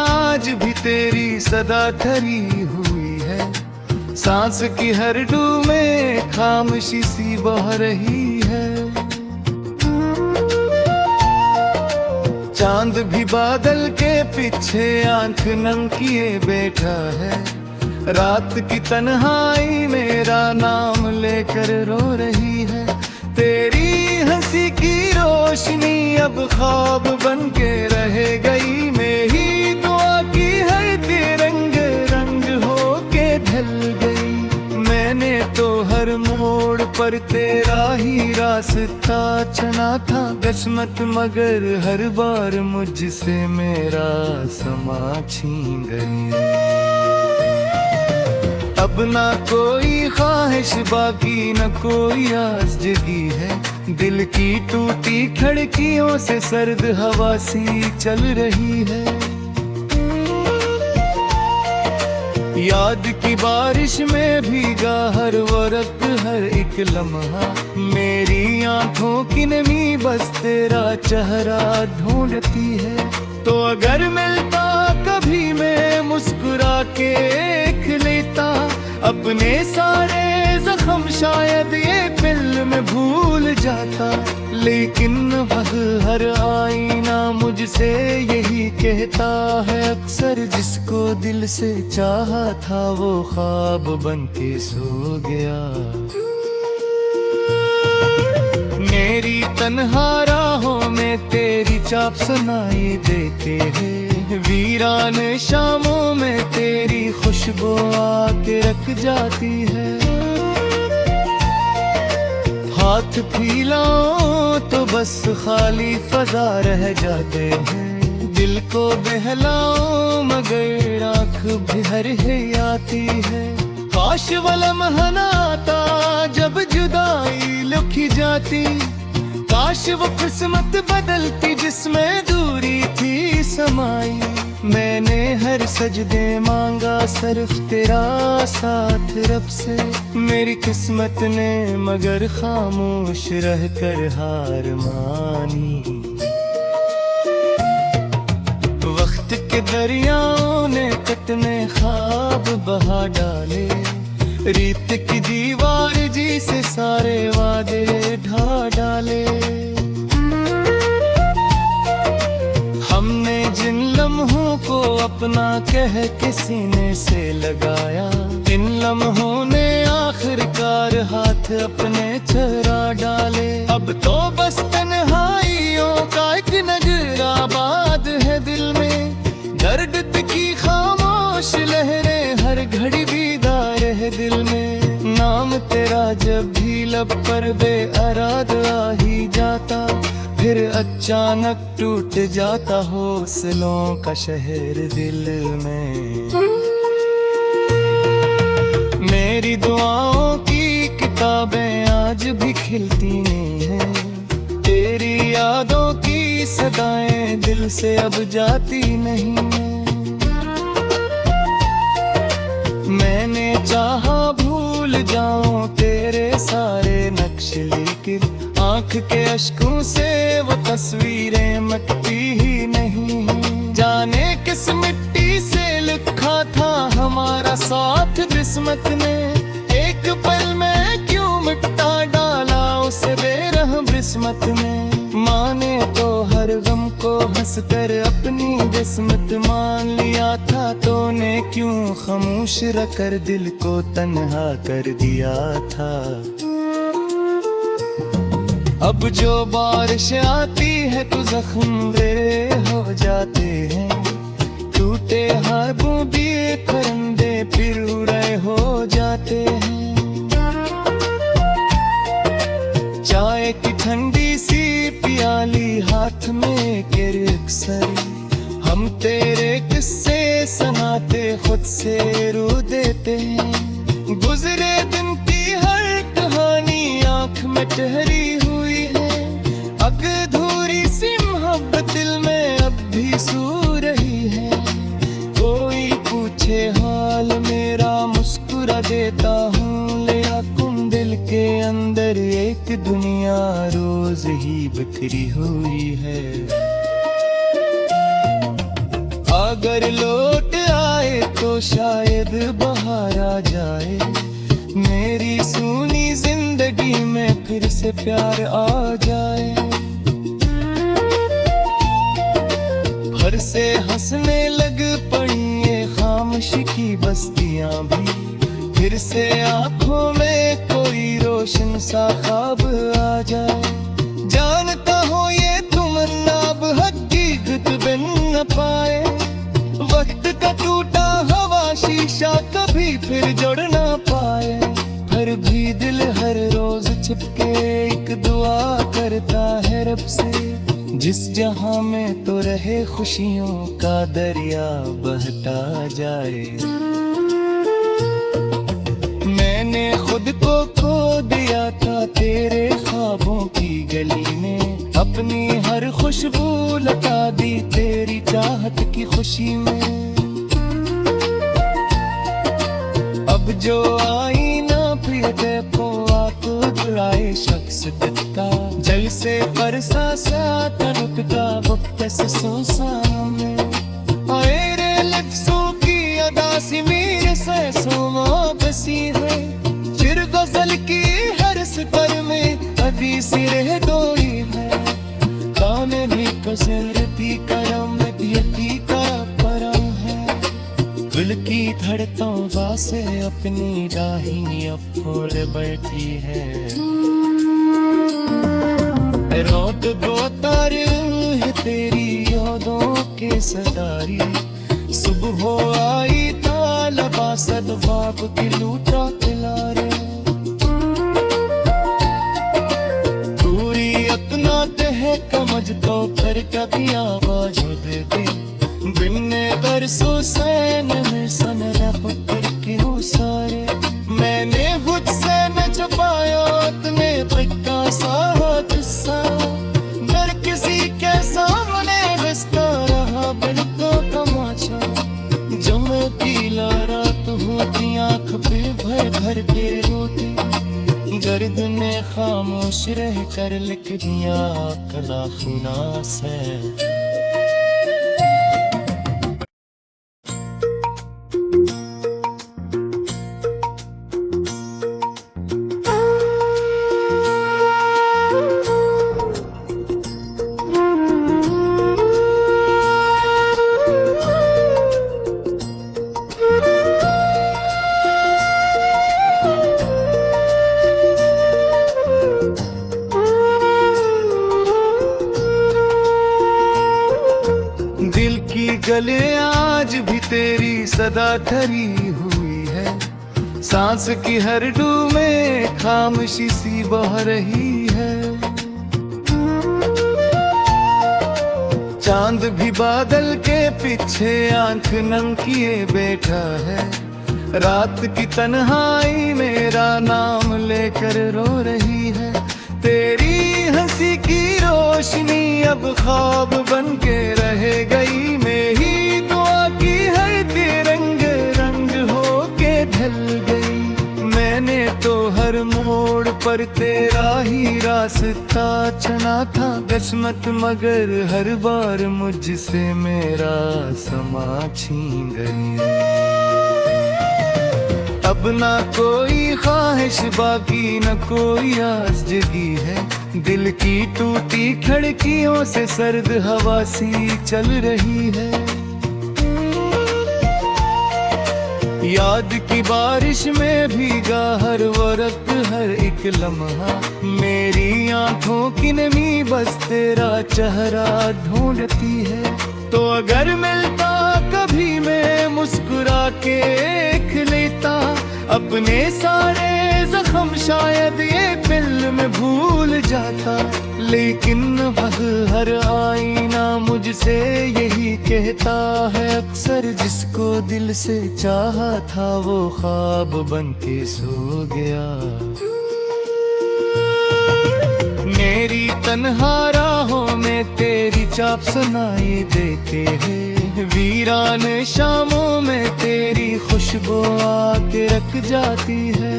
आज भी तेरी सदा ठहरी हुई है। सांस की हर डू में खामोशी सी बह रही है। चांद भी बादल के पीछे आंख नम किए बैठा है। रात की तन्हाई मेरा नाम लेकर रो रही है। तेरी हंसी की रोशनी अब ख्वाब बन के रह गई। मेरी दुआ की हर तिरंग रंग हो के ढल गई। मैंने तो हर मोड़ पर तेरा ही रास्ता चुना था किस्मत, मगर हर बार मुझसे मेरा समा छीन गई। अब ना कोई ख्वाहिश बाकी न कोई आस जगी है। दिल की टूटी खिड़कियों से सर्द हवा सी चल रही है। याद की बारिश में भीगा हर वक्त हर एक लम्हा। मेरी आंखों की नमी बस तेरा चेहरा ढूंढती है। तो अगर मिलता कभी मैं मुस्कुरा के देख लेता अपने सारे जख्म, शायद ये फिल्म भूल जाता। लेकिन वह हर आईना मुझसे यही कहता है अक्सर, जिसको दिल से चाहा था वो ख्वाब बन के सो गया। मेरी तन्हा राहों में तेरी चाप सुनाई देते हैं। वीरान शामों में तेरी खुशबू आके रख जाती है। हाथ फैलाऊं तो बस खाली फजा रह जाते हैं। दिल को बहलाऊं मगर आँख भर ही आती है। काश वो लम्हा ना आता जब जुदाई लुकी जाती। काश वो किस्मत बदलती जिसमें दूरी थी समाई। मैंने हर सजदे मांगा सिर्फ तेरा साथ रब से। मेरी किस्मत ने मगर खामोश रहकर हार मानी। वक्त के दरियाओं ने कटने ख्वाब बहा डाले। रीत की दीवार जी से सारे वादे ढा डाले। हमने जिन लम्हों को अपना कह के सीने से लगाया, इन लम्हों ने आखिरकार हाथ अपने चरा डाले। अब तो बस तन्हाइयों का एक नगर आबाद है दिल में। दर्द की खामोश लहरें हर घड़ी बीदार है दिल में। नाम तेरा जब भी लब पर बेअराद आ ही जाता, फिर अचानक टूट जाता हौसलों का शहर दिल में। मेरी दुआओं की किताबें आज भी खिलती नहीं हैं। तेरी यादों की सदाएं दिल से अब जाती नहीं हैं। मैंने चाहा भूल जाऊं तेरे सारे नक्श, लेकिन आँख के अश्कों से वो तस्वीरें मिटती ही नहीं। जाने किस मिट्टी से लिखा था हमारा साथ किस्मत ने। एक पल में क्यों मिटा डाला उसे बेरहम किस्मत ने। माने तो हर गम को हंसकर अपनी किस्मत मान लिया था, तो ने क्यों खामोश रखकर दिल को तन्हा कर दिया था। अब जो बारिश आती है तो जख्म मेरे हो जाते हैं। टूटे हाथों भी परिंदे फिर उड़े हो जाते हैं। चाय की ठंडी सी प्याली हाथ में अक्सर, हम तेरे किस्से सुनाते खुद से रो देते हैं। गुजरे दिन की हर कहानी आँख में ठहरी हुई है। अधूरी सी मोहब्बत दिल में अब भी सो रही है। कोई पूछे हाल मेरा मुस्कुरा देता हूँ, ले तुम दिल के अंदर एक दुनिया रोज ही बिखरी हुई है। अगर लौट आए तो शायद बाहर आ जाए, मेरी सूनी जिंदगी में फिर से प्यार आ जाए। फिर से हंसने लग पड़ी ये खामोश की बस्तियां भी, फिर से आंखों में कोई रोशन सा ख्वाब आ जाए। जानता हो ये तमन्ना अब हकीकत बन न पाए, वक्त का टूटा हवा शीशा कभी फिर जुड़ ना पाए। फिर भी दिल हर रोज छिपके एक दुआ करता है रब से, जिस जहां में तो रहे खुशियों का दरिया बहता जाए। मैंने खुद को खो दिया था तेरे ख्वाबों की गली में, अपनी हर खुशबू लगा दी तेरी चाहत की खुशी में। अब जो आई ना फिर को आपको बुराए शख्स दिखता, जल से परसा सा तड़पता वक्त से सोसा में। तेरे लफ्ज़ों की अदा सी मेरे सांसों बसी है, फिर गजल की हर स्तर में अभी सिरे डोई है। काने भी कसरती करम यती का परम है, दिल की धड़कन से अपनी राही अब खोल बैठी है। रोत दो तारे है तेरी यादों के सदारी, सुबह हो आई तालबा सदवाब की लूटा तिलारे। पूरी अपना तह कमज तो कर कभी आवाज दे दे, बिन्ने बरसों सैन में सन रब करके हो सारे। मैंने मुझसे न छुपाया इतने पक्का सा किस्सा, डर किसी के सामने हंसता रहा बिल्कुल तमाशा। जो मैं पीला रात होती आँख पे भर भर के रोती, गर्द ने खामोश रह कर लिख दिया कला खुनास है। दिल की गले आज भी तेरी सदा ठरी हुई है, सांस की हर डू में खामोशी सी बह रही है। चांद भी बादल के पीछे आंख नम किए बैठा है, रात की तन्हाई मेरा नाम लेकर रो रही है। तेरी हंसी की रोशनी अब ख्वाब बन के रह गई, मेरी दुआ की हर तिरंग रंग हो के ढल गई। मैंने तो हर मोड़ पर तेरा ही रास्ता चुना था किस्मत, मगर हर बार मुझसे मेरा समा छीन गई। अब ना कोई ख्वाहिश बाकी न कोई आस जगी है, दिल की टूटी खिड़कियों से सर्द हवा सी चल रही है। याद की बारिश में भीगा हर वक्त हर एक लम्हा, मेरी आंखों की नमी बस तेरा चेहरा ढूंढती है। तो अगर मिलता कभी मैं मुस्कुरा के देख लेता, अपने सारे जख्म शायद ये फिल्म भूल जाता। लेकिन वह हर आईना मुझसे यही कहता है अक्सर, जिसको दिल से चाहा था वो ख्वाब बन के सो गया। मेरी तन्हा राहों में तेरी चाप सुनाई देते हैं, वीरान शामों में तेरी खुशबू आके रख जाती है।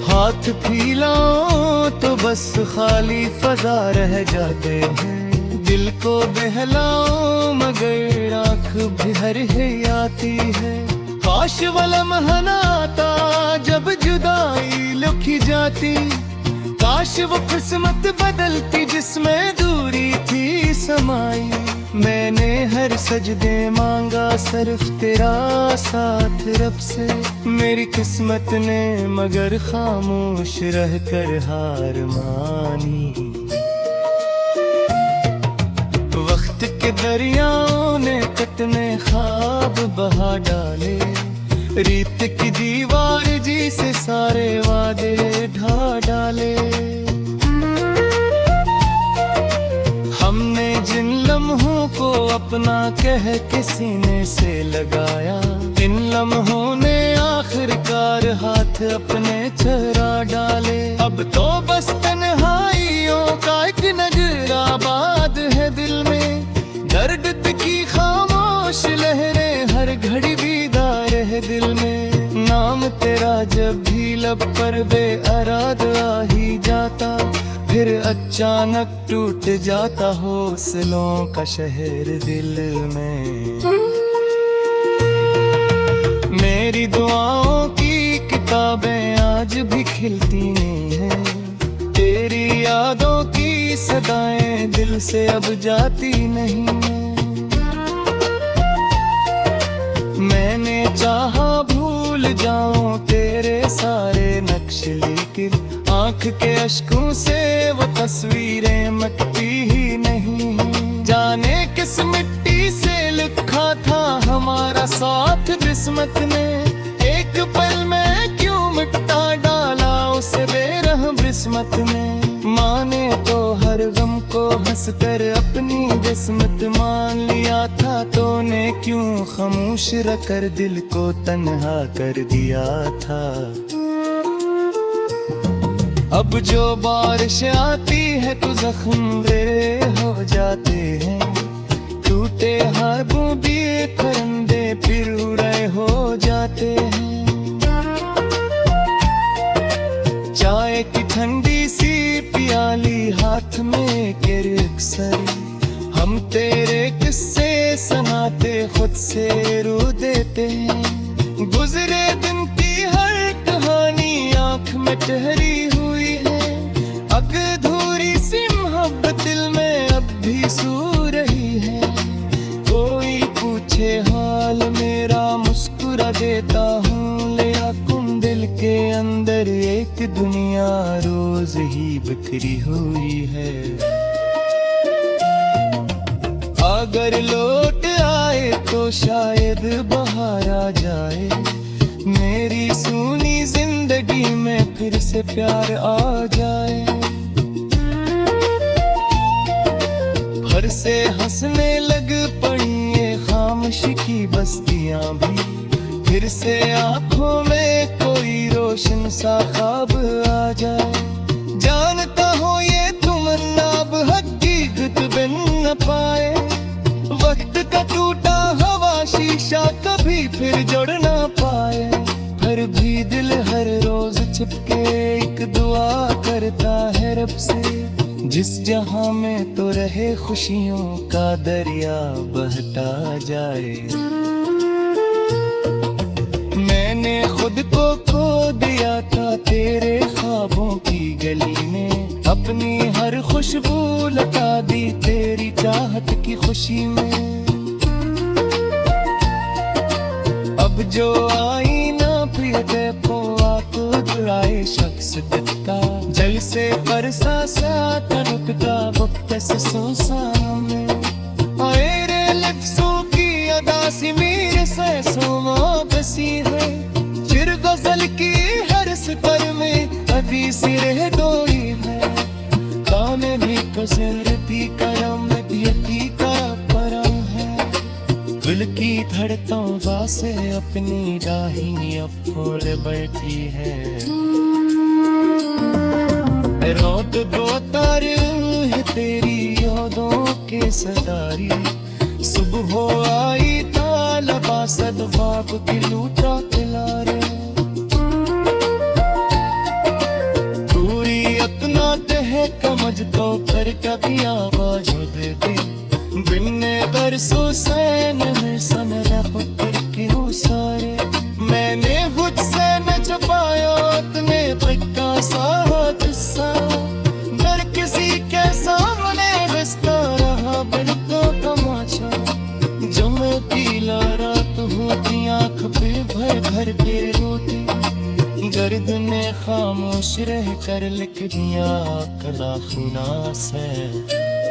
हाथ फैलाऊं तो बस खाली फजा रह जाते हैं, दिल को बहलाओ मगर आँख भर है आती है। काश वो लम्हा ना आता जब जुदाई लुकी जाती, काश वो किस्मत बदलती जिसमें दूरी थी समाई। मैंने हर सजदे मांगा सिर्फ तेरा साथ रब से, मेरी किस्मत ने मगर खामोश रहकर हार मानी। वक्त के दरियाओं ने कितने ख्वाब बहा डाले, रीत की दीवार जी से सारे वादे ढा डाले। हमने जिन लम्हों को अपना कह के सीने से लगाया, इन लम्हों ने आखिरकार हाथ अपने चरा डाले। अब तो बस तन्हाइयों का एक नजर आबाद है दिल में, दर्द की खामोश लहरें हर घड़ी बीदार है दिल में। नाम तेरा जब भी लब पर बेअराद आ ही जाता, फिर अचानक टूट जाता हौसलों का शहर दिल में। मेरी दुआओं की किताबें आज भी खिलती नहीं हैं, तेरी यादों की सदाएं दिल से अब जाती नहीं हैं। मैंने चाहा भूल जाऊं तेरे सारे नक्श, लेकिन आँख के अश्कों से वो तस्वीरें मिटती ही नहीं। जाने किस मिट्टी से लिखा था हमारा साथ किस्मत ने, एक पल में क्यों मिटा डाला उसे बेरहम किस्मत ने। माने तो हर गम को हंसकर अपनी किस्मत मान लिया था, तो ने क्यों खामोश रखकर दिल को तन्हा कर दिया था। अब जो बारिश आती है तो जख्म तेरे हो जाते हैं, टूटे हर बूंदी परिंदे फिर उड़े हो जाते हैं। चाय की ठंडी सी प्याली हाथ में अक्सर, हम तेरे किस्से सुनाते खुद से रो देते हैं। गुजरे दिन की हर कहानी आँख में ठहरी हुई है, अधूरी सी मोहब्बत दिल में अब भी सो रही है। कोई पूछे हाल मेरा मुस्कुरा देता हूँ, ले आकुम दिल के अंदर एक दुनिया रोज ही बिखरी हुई है। अगर लौट आए तो शायद बाहर आ जाए, मेरी सूनी जिंदगी में फिर से प्यार आ जाए। फिर से हंसने लग पड़ी ये खामोशी की बस्तियां भी, फिर से आंखों में कोई रोशन सा ख्वाब आ जाए। जानता हो ये तमन्ना अब हकीकत बन न पाए, वक्त का टूटा हवा शीशा कभी फिर जुड़ ना पाए। फिर भी दिल हर रोज छिपके एक दुआ करता है रब से, जिस जहां में तो रहे खुशियों का दरिया बहता जाए। मैंने खुद को खो दिया था तेरे ख्वाबों की गली में, अपनी हर खुशबू लगा दी तेरी चाहत की खुशी में। अब जो आई ना प्रिय देखो आंखों दुराए शख्स दिखता, जल से बरसा सा तड़पता वक्त से सुनसान में। आए रे लफ्जों की अदा सी मेरे सहसों बसी है, चिर गजल की हर स्तर में अभी सी रह डोई है। कामे भी कसर भी करम भी का परम है, दिल की धड़कन से अपनी राही अब खोल बैठी है। रात दो तारे है तेरी यादों के सदारी, सुबह आई तालबा सदवाब की लूटा किनारे। पूरी अपना तह कमज तो कर कभी आवाज दे दे, परसों सैन में सनरा पुत्र क्यों सारे मैंने मुझसे न छुपाया तूने पक्का सा किस्सा डर किसी के सामने बसता रहा बिन तो तमाशा जो मैं पीला रात होती आँख पे भर भर के रोती गर्द ने खामोश रह कर लिख दिया कला खुनास है